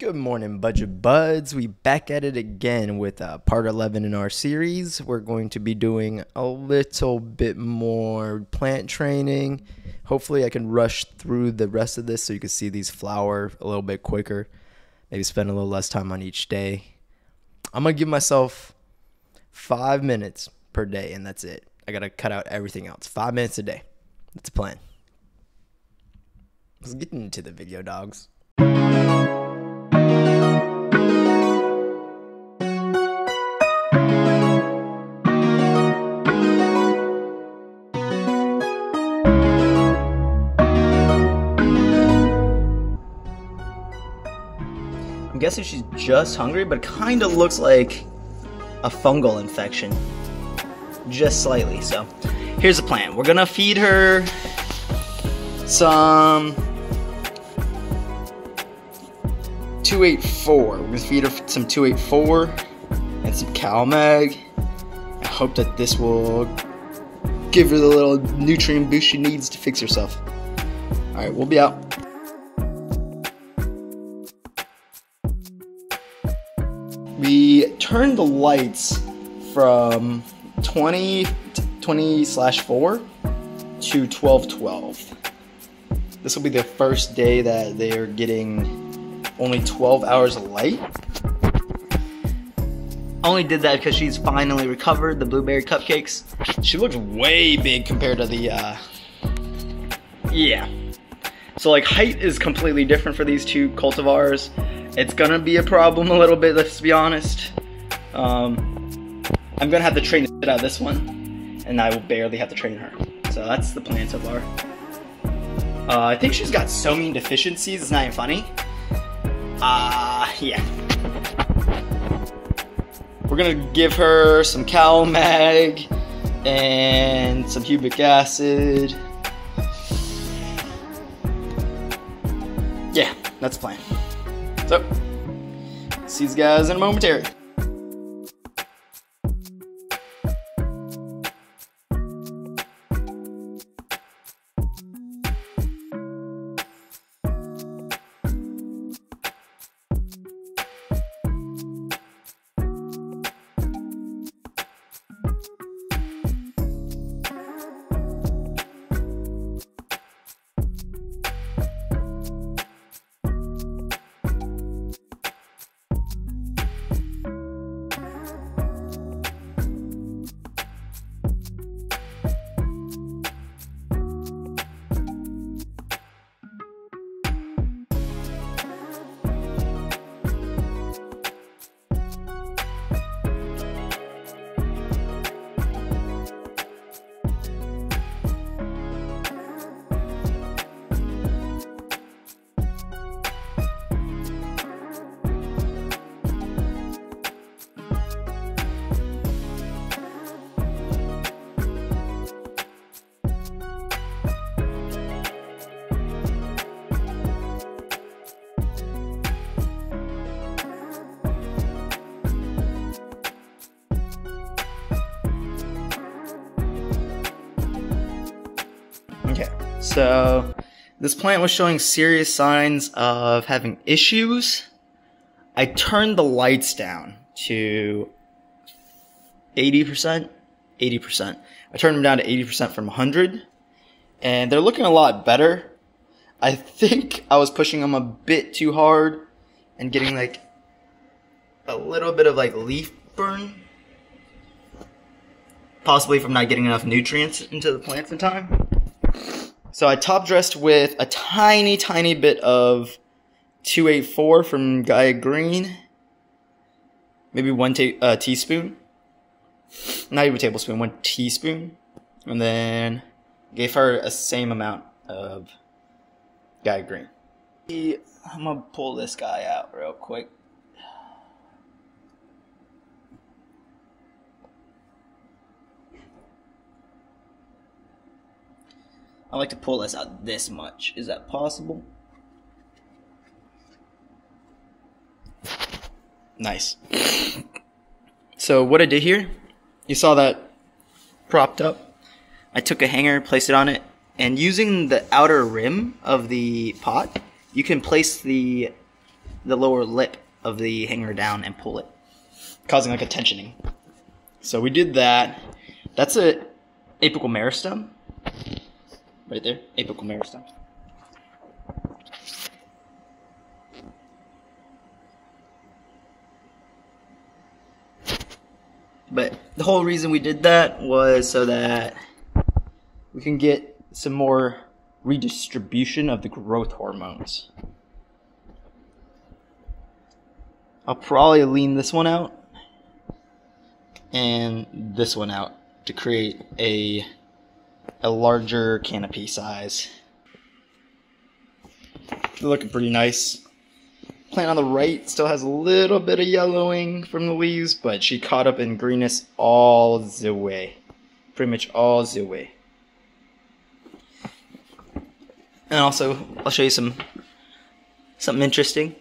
Good morning, Budget Buds. We back at it again with part 11 in our series. We're going to be doing a little bit more plant training. Hopefully I can rush through the rest of this so you can see these flower a little bit quicker. Maybe spend a little less time on each day. I'm going to give myself 5 minutes per day, and that's it. I got to cut out everything else. 5 minutes a day. That's the plan. Let's get into the video, dogs. I'm guessing she's just hungry, but it kind of looks like a fungal infection. Just slightly, so here's the plan. We're gonna feed her some 284. We're gonna feed her some 284 and some CalMag. I hope that this will give her the little nutrient boost she needs to fix herself. Alright, we'll be out. We turned the lights from 20/4 to 12/12. This will be the first day that they are getting only 12 hours of light. I only did that because she's finally recovered the blueberry cupcakes. She looks way big compared to the, yeah. So like height is completely different for these two cultivars. It's gonna be a problem a little bit, let's be honest. I'm gonna have to train the shit out of this one, and I will barely have to train her. So that's the plan so far. I think she's got so many deficiencies, it's not even funny. Yeah. We're gonna give her some CalMag and some humic acid. Yeah, that's the plan. So, see you guys in a momentary. Okay, so this plant was showing serious signs of having issues. I turned the lights down to 80%. I turned them down to 80% from 100, and they're looking a lot better. I think I was pushing them a bit too hard and getting like a little bit of like leaf burn. Possibly from not getting enough nutrients into the plants in time. So I top dressed with a tiny bit of 284 from Gaia Green. Maybe one teaspoon. Not even a tablespoon, 1 teaspoon. And then gave her a same amount of Gaia Green. I'm gonna pull this guy out real quick. I like to pull this out this much. Is that possible? Nice. So what I did here, you saw that propped up. I took a hanger, placed it on it, and using the outer rim of the pot, you can place the the lower lip of the hanger down and pull it, causing like a tensioning. So we did that. That's a apical meristem. Right there, apical meristem. But the whole reason we did that was so that we can get some more redistribution of the growth hormones. I'll probably lean this one out and this one out to create a larger canopy size. They're looking pretty nice. Plant on the right still has a little bit of yellowing from the leaves, but she caught up in greenness all the way. Pretty much all the way. And also, I'll show you something interesting.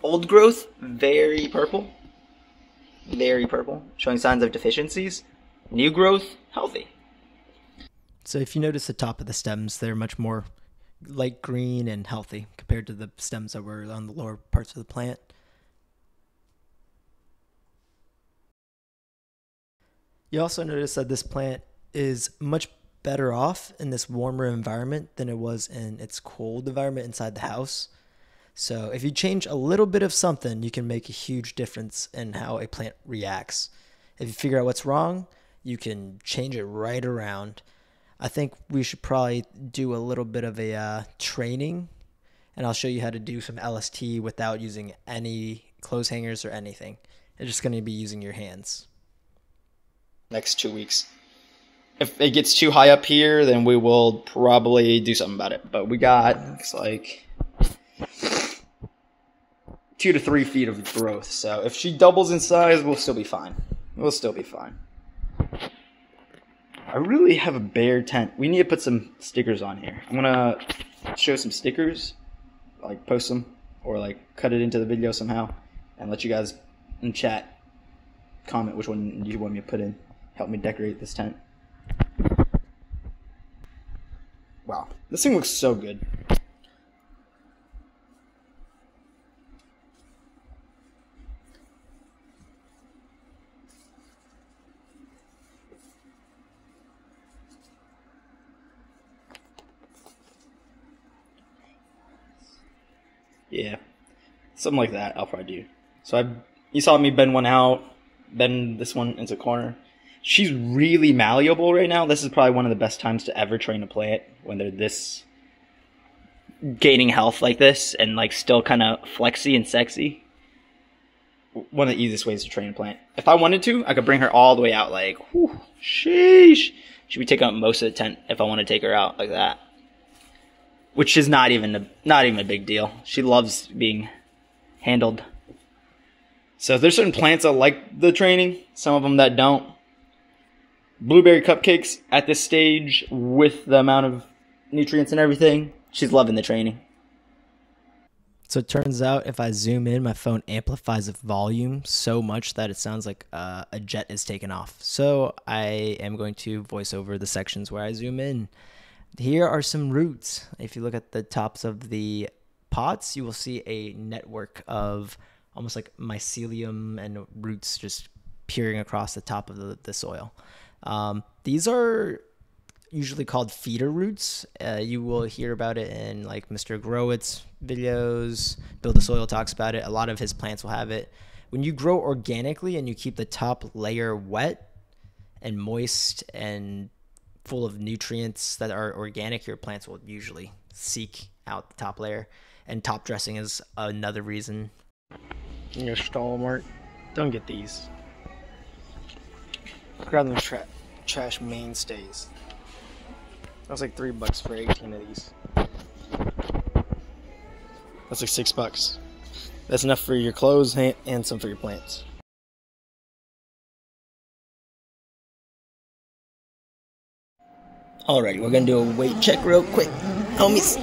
Old growth, very purple. Very purple, showing signs of deficiencies. New growth, healthy. So if you notice the top of the stems, they're much more light green and healthy compared to the stems that were on the lower parts of the plant. You also notice that this plant is much better off in this warmer environment than it was in its cold environment inside the house. So if you change a little bit of something, you can make a huge difference in how a plant reacts. If you figure out what's wrong, you can change it right around. I think we should probably do a little bit of a training, and I'll show you how to do some LST without using any clothes hangers or anything. You're just going to be using your hands. Next 2 weeks. If it gets too high up here, then we will probably do something about it. But we got, looks like 2 to 3 feet of growth. So if she doubles in size, we'll still be fine. We'll still be fine. I really have a bare tent. We need to put some stickers on here. I'm gonna show some stickers, like post them, or like cut it into the video somehow, and let you guys in chat comment which one you want me to put in. Help me decorate this tent. Wow, this thing looks so good. Yeah, something like that I'll probably do. So you saw me bend one out, bend this one into a corner. She's really malleable right now. This is probably one of the best times to ever train a plant, when they're this gaining health like this and like still kind of flexy and sexy. One of the easiest ways to train a plant. If I wanted to, I could bring her all the way out, like, whew, sheesh. She would take up most of the tent if I want to take her out like that. Which is not even a big deal. She loves being handled. So there's certain plants that like the training, some of them that don't. Blueberry cupcakes at this stage with the amount of nutrients and everything, she's loving the training. So it turns out if I zoom in, my phone amplifies the volume so much that it sounds like a jet is taking off. So I am going to voice over the sections where I zoom in. Here are some roots. If you look at the tops of the pots, you will see a network of almost like mycelium and roots just peering across the top of the soil. These are usually called feeder roots. You will hear about it in like Mr. Growit's videos. Build the Soil talks about it. A lot of his plants will have it. When you grow organically and you keep the top layer wet and moist and full of nutrients that are organic, your plants will usually seek out the top layer. And top dressing is another reason. Your stalwart. Don't get these. Grab them trash mainstays. That's like $3 for 18 of these. That's like $6. That's enough for your clothes and some for your plants. Alrighty, we're gonna do a weight check real quick, homies.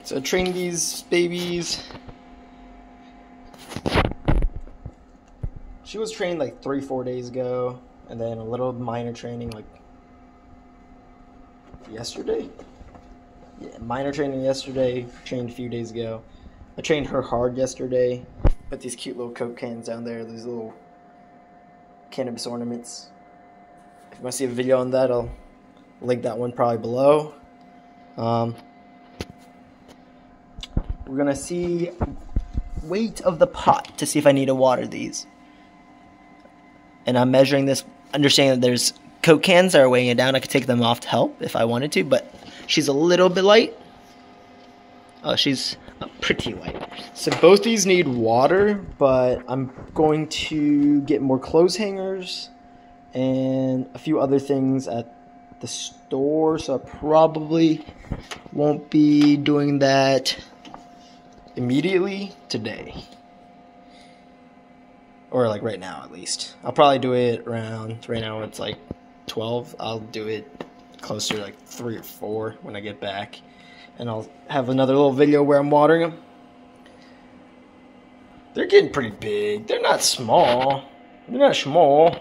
So train these babies. She was trained like 3-4 days ago, and then a little minor training like yesterday. Yeah, minor training yesterday. Trained a few days ago. I trained her hard yesterday. Put these cute little Coke cans down there. These little cannabis ornaments. If you want to see a video on that, I'll link that one probably below. We're gonna see weight of the pot to see if I need to water these. And I'm measuring this, understanding that there's Coke cans that are weighing it down. I could take them off to help if I wanted to, but she's a little bit light. Oh, she's pretty light. So both these need water, but I'm going to get more clothes hangers and a few other things at the store, so I probably won't be doing that immediately today. Or like right now at least. I'll probably do it around, right now it's like 12. I'll do it closer to like 3 or 4 when I get back. And I'll have another little video where I'm watering them. They're getting pretty big. They're not small. They're not small.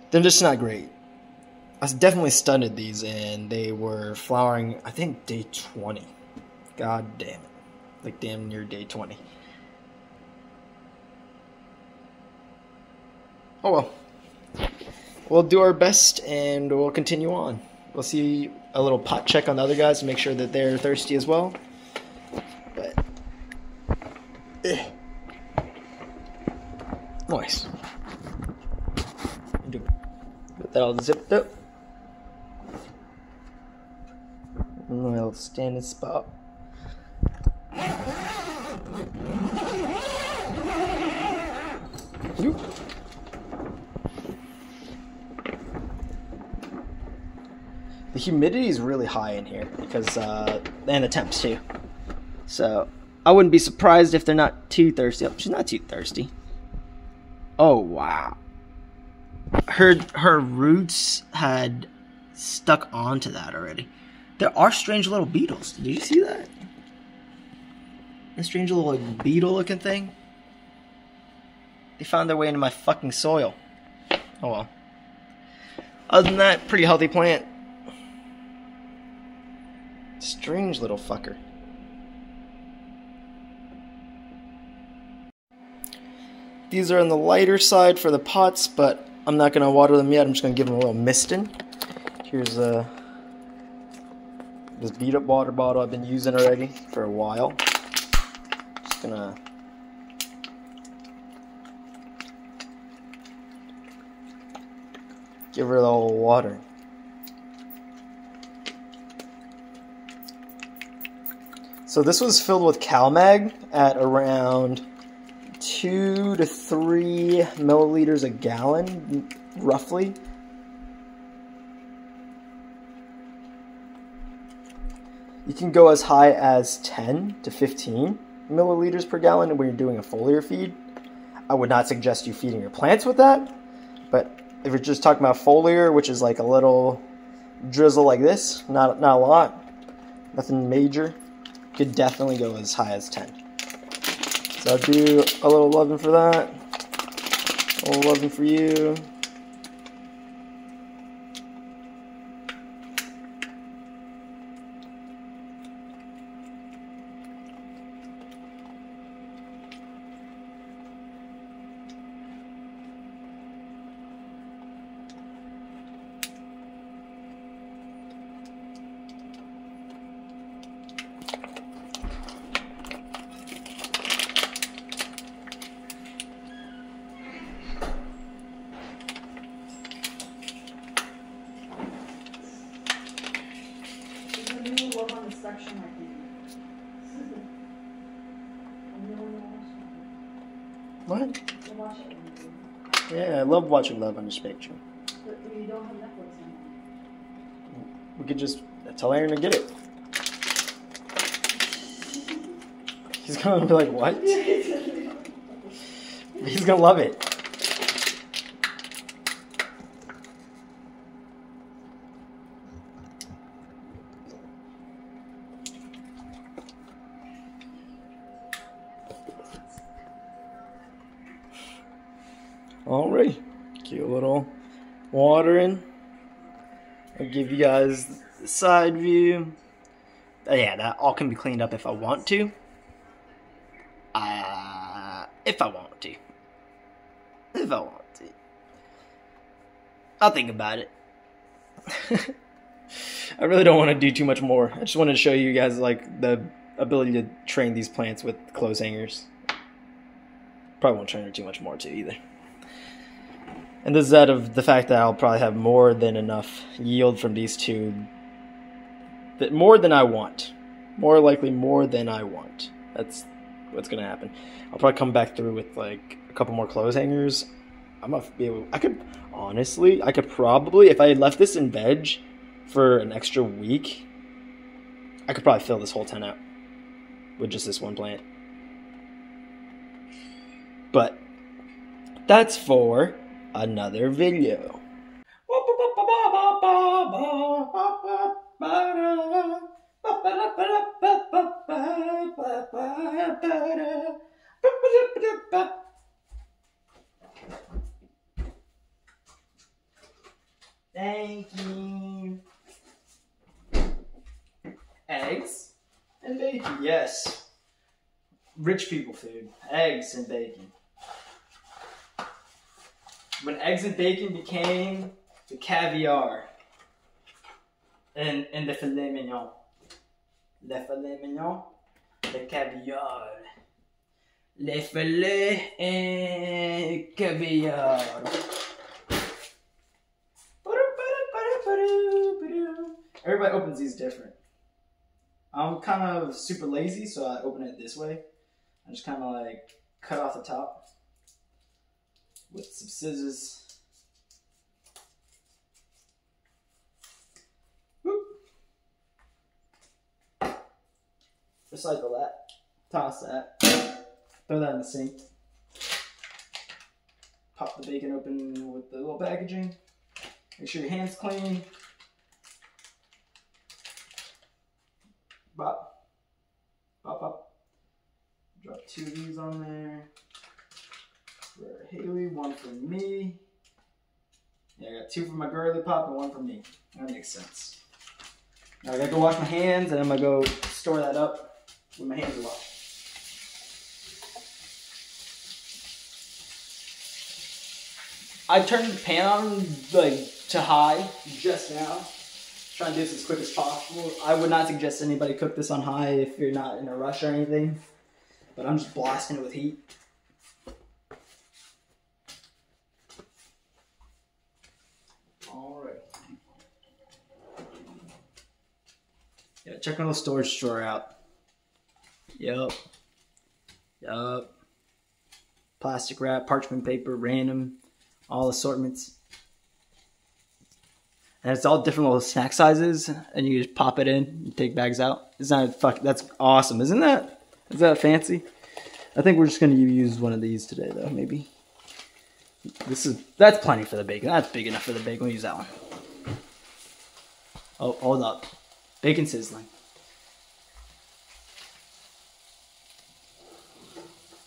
They're just not great. I definitely stunted these and they were flowering, I think, day 20. God damn it. Like damn near day 20. Oh well. We'll do our best and we'll continue on. We'll see a little pot check on the other guys to make sure that they're thirsty as well. But nice. Get that all zipped up. I'll stand in spot. Oop. The humidity is really high in here because and the temps too. So I wouldn't be surprised if they're not too thirsty. Oh, she's not too thirsty. Oh wow. Her roots had stuck onto that already. There are strange little beetles. Did you see that? A strange little like beetle looking thing. They found their way into my fucking soil. Oh well. Other than that, pretty healthy plant. Strange little fucker. These are on the lighter side for the pots, but I'm not going to water them yet. I'm just going to give them a little misting. Here's this beat up water bottle I've been using already for a while. Just going to give her the whole water. So this was filled with CalMag at around 2 to 3 milliliters a gallon, roughly. You can go as high as 10 to 15 milliliters per gallon when you're doing a foliar feed. I would not suggest you feeding your plants with that, but if you're just talking about foliar, which is like a little drizzle like this, not a lot, nothing major, could definitely go as high as 10. So I'll do a little 11 for that, a little 11 for you. Section, I think. What? I watch it when you do. Yeah, I love watching Love on the Spectrum. But you don't have Netflix anymore. We could just tell Aaron to get it. He's gonna be like, what? He's gonna love it. Alright, cute little watering. I'll give you guys the side view. Yeah, that all can be cleaned up if I want to. If I want to. If I want to. I'll think about it. I really don't want to do too much more. I just wanted to show you guys like the ability to train these plants with clothes hangers. Probably won't train her too much more too either. And this is out of the fact that I'll probably have more than enough yield from these two. More than I want. More likely more than I want. That's what's going to happen. I'll probably come back through with like a couple more clothes hangers. I'm going to be able... I could probably, if I had left this in veg for an extra week, I could probably fill this whole tent out with just this one plant. But that's for another video. Thank you. Eggs and bacon. Yes. Rich people food. Eggs and bacon. When eggs and bacon became the caviar and the filet mignon. Le filet mignon, le caviar. Le filet et caviar. Everybody opens these different. I'm kind of super lazy, so I open it this way. I just kind of like cut off the top with some scissors. Whoop. Recycle that. Toss that. Throw that in the sink. Pop the bacon open with the little packaging. Make sure your hand's clean. Bop. Pop up. Drop 2 of these on there. For Haley, 1 for me. Yeah, I got 2 for my girly pop and 1 for me. That makes sense. Now I gotta go wash my hands and I'm gonna go store that up with my hands washed. I turned the pan on like to high just now. Trying to do this as quick as possible. I would not suggest anybody cook this on high if you're not in a rush or anything. But I'm just blasting it with heat. Alright. Yeah, check my little storage drawer out. Yup. Plastic wrap, parchment paper, random, all assortments. And it's all different little snack sizes, and you just pop it in and take bags out. That's awesome, isn't that? Is that fancy? I think we're just gonna use one of these today, though. Maybe. That's plenty for the bacon. That's big enough for the bacon. We'll use that one. Oh, hold up, bacon sizzling.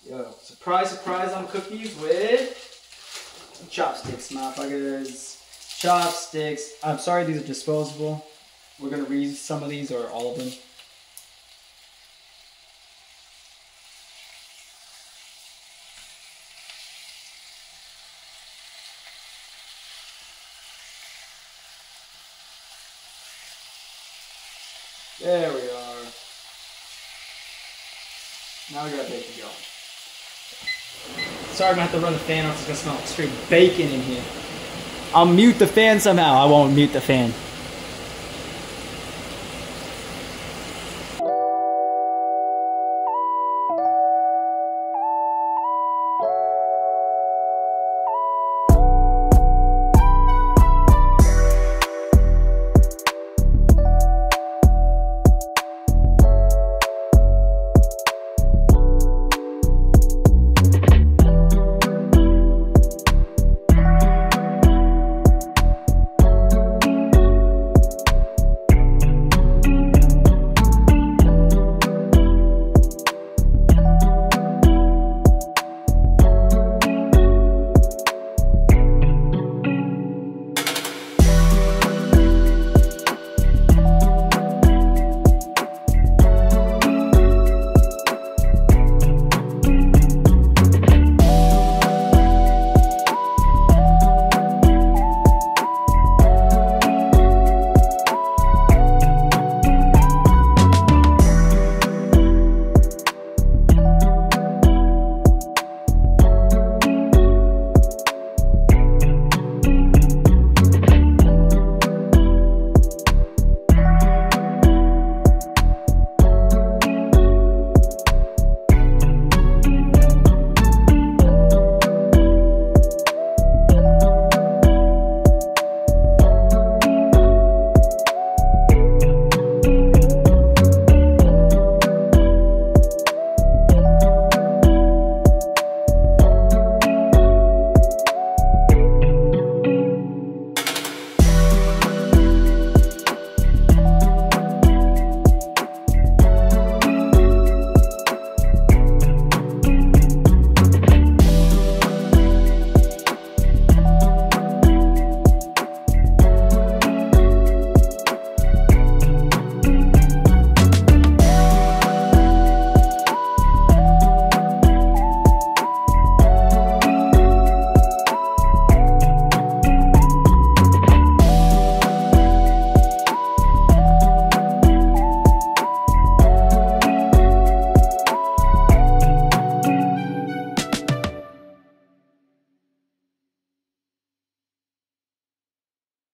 Yo, surprise, surprise on cookies with chopsticks, motherfuckers. Chopsticks. I'm sorry, these are disposable. We're gonna reuse some of these or all of them. There we are. Now we got bacon going. Sorry, I'm gonna have to run the fan off. It's gonna smell like straight bacon in here. I'll mute the fan somehow. I won't mute the fan.